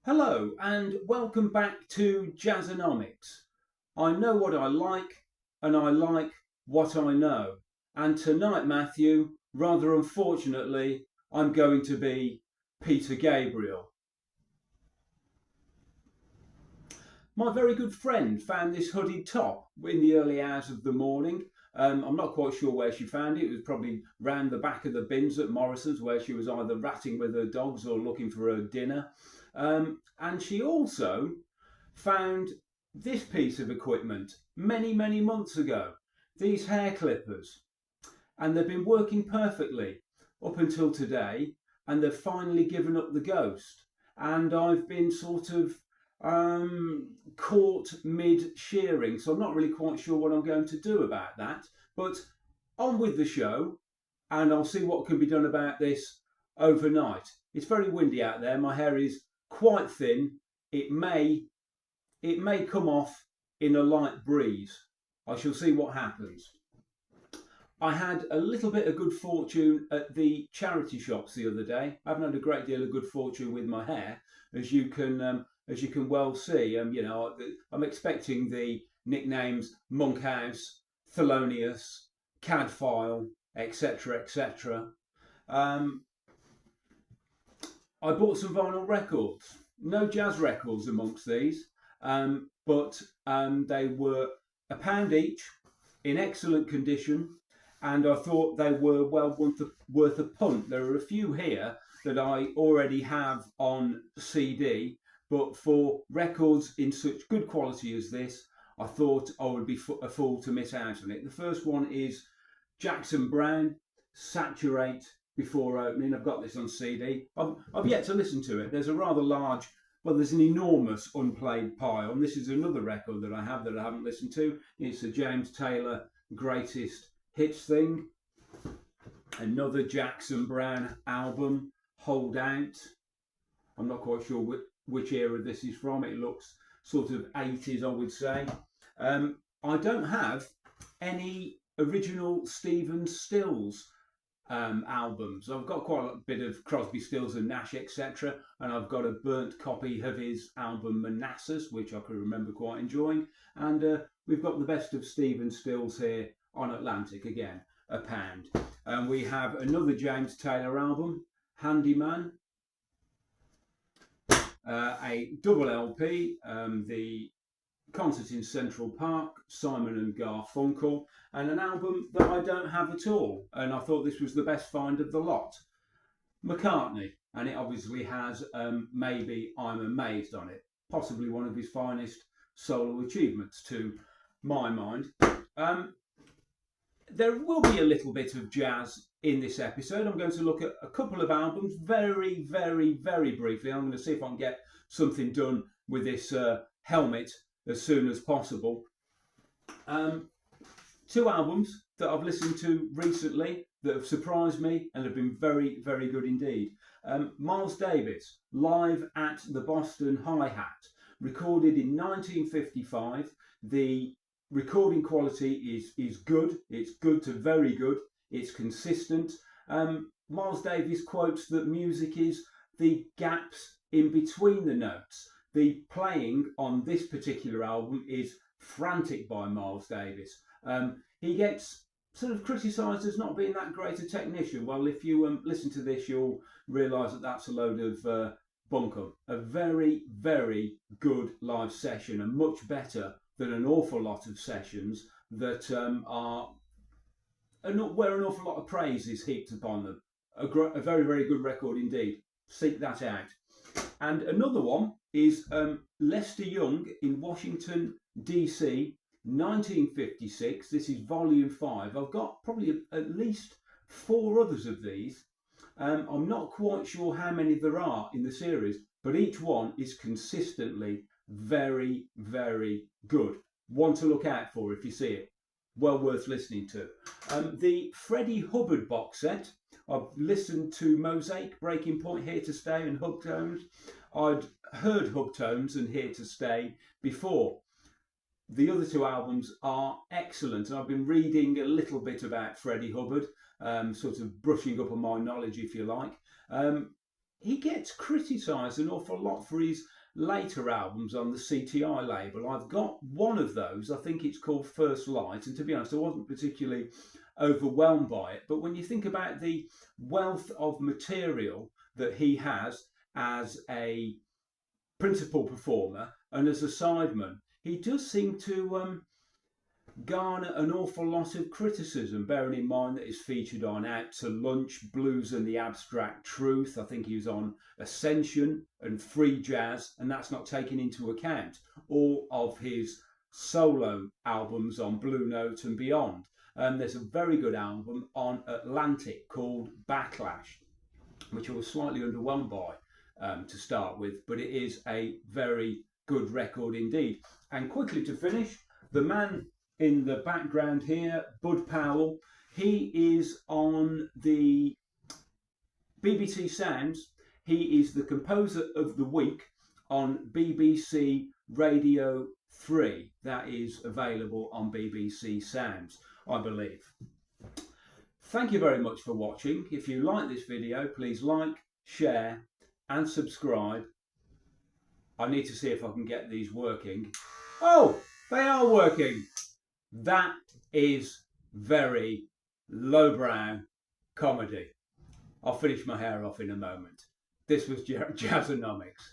Hello and welcome back to Jazzonomics. I know what I like and I like what I know. And tonight, Matthew, rather unfortunately, I'm going to be Peter Gabriel. My very good friend found this hooded top in the early hours of the morning. I'm not quite sure where she found it. It was probably round the back of the bins at Morrison's, where she was either ratting with her dogs or looking for her dinner. And she also found this piece of equipment many months ago. These hair clippers. And they've been working perfectly up until today. And they've finally given up the ghost. And I've been sort of caught mid shearing, so I'm not really quite sure what I'm going to do about that, but on with the show and I'll see what can be done about this overnight. It's very windy out there, my hair is quite thin, it may come off in a light breeze. I shall see what happens. I had a little bit of good fortune at the charity shops the other day. I haven't had a great deal of good fortune with my hair, as you can well see. I'm expecting the nicknames Monkhouse, Thelonious, Cadfile, etc., etc. I bought some vinyl records. No jazz records amongst these, but they were £1 each, in excellent condition, and I thought they were well worth a punt. There are a few here that I already have on CD, but for records in such good quality as this, I thought I would be a fool to miss out on it. The first one is Jackson Browne, Saturate, Before Opening. I've got this on CD. I've yet to listen to it. There's a rather large, there's an enormous unplayed pile. And this is another record that I haven't listened to. It's the James Taylor Greatest Hits thing. Another Jackson Browne album, Hold Out. I'm not quite sure which era this is from. It looks sort of 80s, I would say. I don't have any original Stephen Stills albums. I've got quite a bit of Crosby, Stills and Nash, etc. And I've got a burnt copy of his album Manassas, which I can remember quite enjoying. And we've got the best of Stephen Stills here on Atlantic, again, £1. And we have another James Taylor album, Handyman, a double LP, the Concert in Central Park, Simon and Garfunkel, and an album that I don't have at all. And I thought this was the best find of the lot. McCartney, and it obviously has Maybe I'm Amazed on it. Possibly one of his finest solo achievements to my mind. There will be a little bit of jazz in this episode. I'm going to look at a couple of albums very briefly. I'm going to see if I can get something done with this helmet as soon as possible. Two albums that I've listened to recently that have surprised me and have been very good indeed. Miles Davis, live at the Boston Hi-Hat, recorded in 1955. The recording quality is good. It's good to very good. It's consistent. Miles Davis quotes that music is the gaps in between the notes. The playing on this particular album is frantic by Miles Davis. He gets sort of criticised as not being that great a technician. Well, if you listen to this, you'll realise that that's a load of bunkum. A very good live session, and much better than an awful lot of sessions that are where an awful lot of praise is heaped upon them. A very good record indeed. Seek that out. And another one is Lester Young in Washington, DC, 1956. This is volume 5. I've got probably at least 4 others of these. I'm not quite sure how many there are in the series, but each one is consistently very good. One to look out for if you see it. Well worth listening to. The Freddie Hubbard box set. I've listened to Mosaic, Breaking Point, Here to Stay and Hubtones. I'd heard Hubtones and Here to Stay before. The other 2 albums are excellent. I've been reading a little bit about Freddie Hubbard, sort of brushing up on my knowledge, if you like. he gets criticised an awful lot for his later albums on the CTI label. I've got one of those, I think it's called First Light, and to be honest, I wasn't particularly overwhelmed by it. But when you think about the wealth of material that he has as a principal performer and as a sideman, he does seem to garner an awful lot of criticism, bearing in mind that he's featured on Out to Lunch, Blues and the Abstract Truth. I think he was on Ascension and Free Jazz, and that's not taken into account all of his solo albums on Blue Note and beyond. There's a very good album on Atlantic called Backlash, which I was slightly underwhelmed by to start with, but it is a very good record indeed. And quickly to finish, the man in the background here, Bud Powell, he is on the BBC Sounds. He is the Composer of the Week on BBC Radio 3. That is available on BBC Sounds, I believe. Thank you very much for watching. If you like this video, please like, share and subscribe. I need to see if I can get these working. Oh, they are working. That is very lowbrow comedy. I'll finish my hair off in a moment. This was Jazzonomics.